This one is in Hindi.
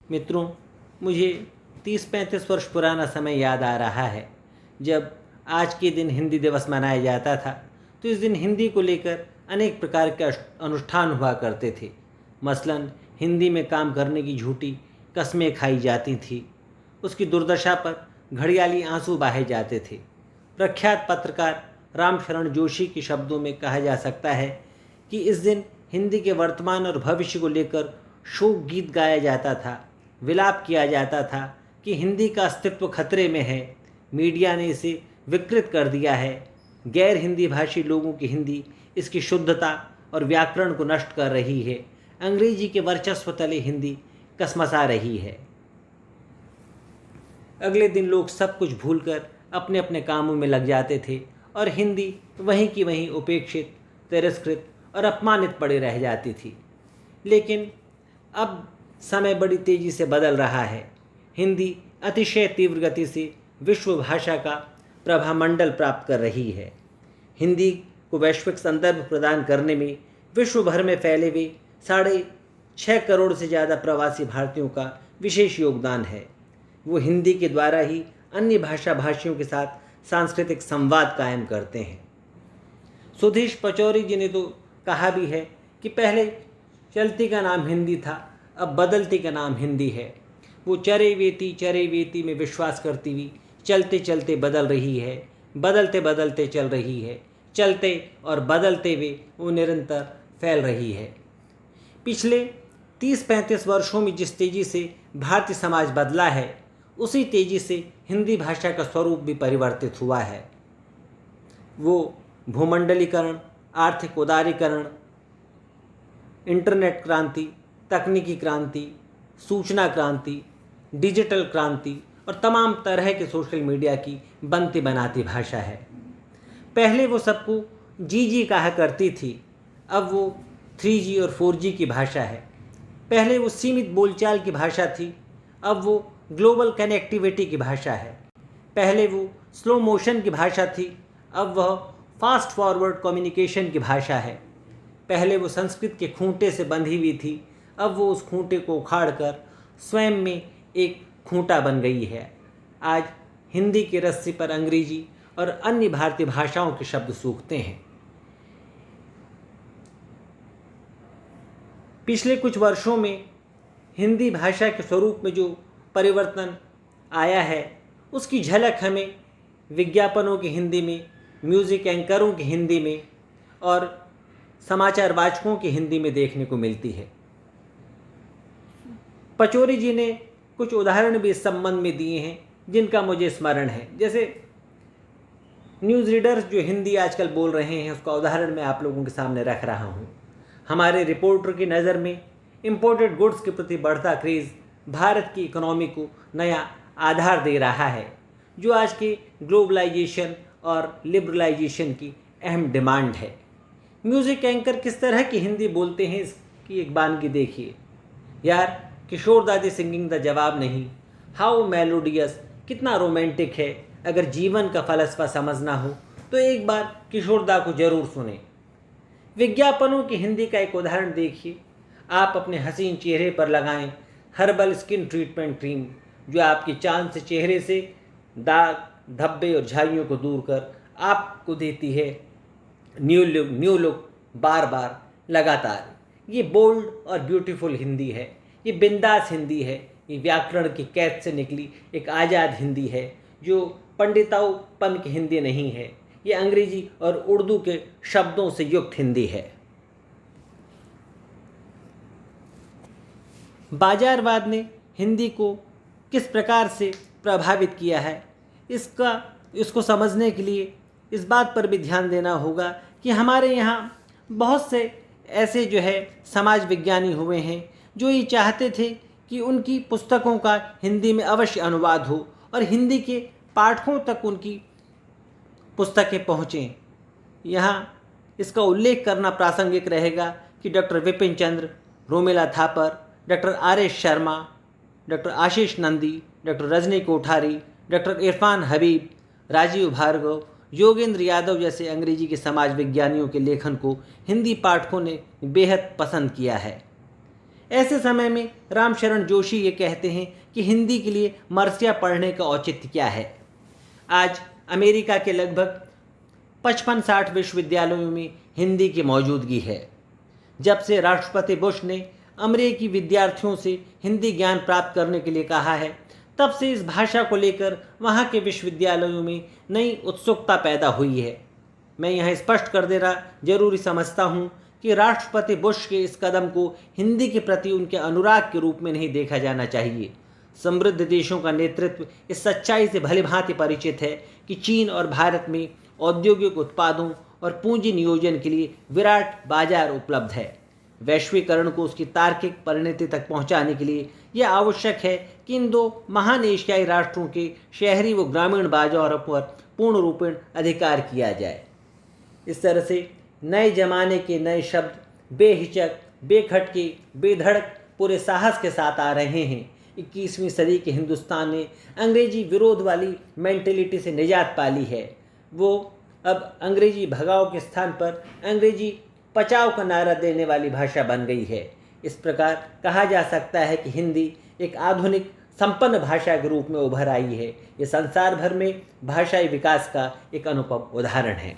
मित्रों, मुझे 30-35 वर्ष पुराना समय याद आ रहा है जब आज के दिन हिंदी दिवस मनाया जाता था। तो इस दिन हिंदी को लेकर अनेक प्रकार के अनुष्ठान हुआ करते थे। मसलन हिंदी में काम करने की झूठी कस्में खाई जाती थी, उसकी दुर्दशा पर घड़ियाली आंसू बहाए जाते थे। प्रख्यात पत्रकार रामशरण जोशी के शब्दों में कहा जा सकता है कि इस दिन हिंदी के वर्तमान और भविष्य को लेकर शोक गीत गाया जाता था। विलाप किया जाता था कि हिंदी का अस्तित्व खतरे में है, मीडिया ने इसे विकृत कर दिया है, गैर हिंदी भाषी लोगों की हिंदी इसकी शुद्धता और व्याकरण को नष्ट कर रही है, अंग्रेजी के वर्चस्व तले हिंदी कसमसा रही है। अगले दिन लोग सब कुछ भूलकर अपने अपने कामों में लग जाते थे और हिंदी वहीं की वहीं उपेक्षित, तिरस्कृत और अपमानित पड़ी रह जाती थी। लेकिन अब समय बड़ी तेज़ी से बदल रहा है। हिंदी अतिशय तीव्र गति से विश्व भाषा का प्रभामंडल प्राप्त कर रही है। हिंदी को वैश्विक संदर्भ प्रदान करने में विश्व भर में फैले हुए 6.5 करोड़ से ज़्यादा प्रवासी भारतीयों का विशेष योगदान है। वो हिंदी के द्वारा ही अन्य भाषा भाषियों के साथ सांस्कृतिक संवाद कायम करते हैं। सुधीश पचौरी जी ने तो कहा भी है कि पहले चलती का नाम हिंदी था, अब बदलती का नाम हिंदी है। वो चरे वेती में विश्वास करती हुई चलते चलते बदल रही है, बदलते बदलते चल रही है, चलते और बदलते हुए वो निरंतर फैल रही है। पिछले 30-35 वर्षों में जिस तेज़ी से भारतीय समाज बदला है, उसी तेज़ी से हिंदी भाषा का स्वरूप भी परिवर्तित हुआ है। वो भूमंडलीकरण, आर्थिक उदारीकरण, इंटरनेट क्रांति, तकनीकी क्रांति, सूचना क्रांति, डिजिटल क्रांति और तमाम तरह के सोशल मीडिया की बनती बनाती भाषा है। पहले वो सबको जी कहा करती थी, अब वो 3G और 4G की भाषा है। पहले वो सीमित बोलचाल की भाषा थी, अब वो ग्लोबल कनेक्टिविटी की भाषा है। पहले वो स्लो मोशन की भाषा थी, अब वह फास्ट फॉरवर्ड कम्युनिकेशन की भाषा है। पहले वो संस्कृत के खूंटे से बंधी हुई थी, अब वो उस खूंटे को उखाड़कर स्वयं में एक खूंटा बन गई है। आज हिंदी की रस्सी पर अंग्रेजी और अन्य भारतीय भाषाओं के शब्द सूखते हैं। पिछले कुछ वर्षों में हिंदी भाषा के स्वरूप में जो परिवर्तन आया है, उसकी झलक हमें विज्ञापनों की हिंदी में, म्यूज़िक एंकरों की हिंदी में और समाचार वाचकों की हिंदी में देखने को मिलती है। पचौरी जी ने कुछ उदाहरण भी इस संबंध में दिए हैं जिनका मुझे स्मरण है। जैसे न्यूज़ रीडर्स जो हिंदी आजकल बोल रहे हैं, उसका उदाहरण मैं आप लोगों के सामने रख रहा हूँ। हमारे रिपोर्टर की नज़र में इम्पोर्टेड गुड्स के प्रति बढ़ता क्रेज़ भारत की इकोनॉमी को नया आधार दे रहा है, जो आज के ग्लोबलाइजेशन और लिबरलाइजेशन की अहम डिमांड है। म्यूज़िक एंकर किस तरह की हिंदी बोलते हैं, इसकी एक बानगी देखिए। यार, किशोर दादी सिंगिंग द जवाब नहीं, हाउ मेलोडियस, कितना रोमांटिक है। अगर जीवन का फलसफा समझना हो तो एक बार किशोर दा को जरूर सुने। विज्ञापनों की हिंदी का एक उदाहरण देखिए। आप अपने हसीन चेहरे पर लगाएं हर्बल स्किन ट्रीटमेंट क्रीम, जो आपके चांद से चेहरे से दाग, धब्बे और झाइयों को दूर कर आपको देती है न्यू लुक बार बार लगातार। ये बोल्ड और ब्यूटीफुल हिंदी है, ये बिंदास हिंदी है, ये व्याकरण की कैद से निकली एक आज़ाद हिंदी है, जो पंडिताऊपन की हिंदी नहीं है। ये अंग्रेजी और उर्दू के शब्दों से युक्त हिंदी है। बाजारवाद ने हिंदी को किस प्रकार से प्रभावित किया है, इसको समझने के लिए इस बात पर भी ध्यान देना होगा कि हमारे यहाँ बहुत से ऐसे जो है समाज विज्ञानी हुए हैं जो ये चाहते थे कि उनकी पुस्तकों का हिंदी में अवश्य अनुवाद हो और हिंदी के पाठकों तक उनकी पुस्तकें पहुँचें। यहाँ इसका उल्लेख करना प्रासंगिक रहेगा कि doctor Vipin Chandra, Romila Thapar, doctor RS Sharma, doctor Ashish Nandy, doctor Rajni Kothari, doctor Irfan Habib, Rajeev Bhargava, Yogendra Yadav जैसे अंग्रेजी के समाज विज्ञानियों के लेखन को हिंदी पाठकों ने बेहद पसंद किया है। ऐसे समय में रामशरण जोशी ये कहते हैं कि हिंदी के लिए मरसिया पढ़ने का औचित्य क्या है। आज अमेरिका के लगभग 55-60 विश्वविद्यालयों में हिंदी की मौजूदगी है। जब से राष्ट्रपति बुश ने अमेरिकी विद्यार्थियों से हिंदी ज्ञान प्राप्त करने के लिए कहा है, तब से इस भाषा को लेकर वहाँ के विश्वविद्यालयों में नई उत्सुकता पैदा हुई है। मैं यहाँ स्पष्ट कर देना जरूरी समझता हूँ कि राष्ट्रपति बुश के इस कदम को हिंदी के प्रति उनके अनुराग के रूप में नहीं देखा जाना चाहिए। समृद्ध देशों का नेतृत्व इस सच्चाई से भलीभांति परिचित है कि चीन और भारत में औद्योगिक उत्पादों और पूंजी नियोजन के लिए विराट बाजार उपलब्ध है। वैश्वीकरण को उसकी तार्किक परिणति तक पहुंचाने के लिए यह आवश्यक है कि इन दो महान एशियाई राष्ट्रों के शहरी व ग्रामीण बाजारों पर पूर्ण रूपेण अधिकार किया जाए। इस तरह से नए जमाने के नए शब्द बेहिचक, बेखटके, बेधड़क पूरे साहस के साथ आ रहे हैं। 21वीं सदी के हिंदुस्तान ने अंग्रेजी विरोध वाली मेंटेलिटी से निजात पाली है। वो अब अंग्रेजी भगाओ के स्थान पर अंग्रेजी बचाओ का नारा देने वाली भाषा बन गई है। इस प्रकार कहा जा सकता है कि हिंदी एक आधुनिक संपन्न भाषा के रूप में उभर आई है। ये संसार भर में भाषाई विकास का एक अनुपम उदाहरण है।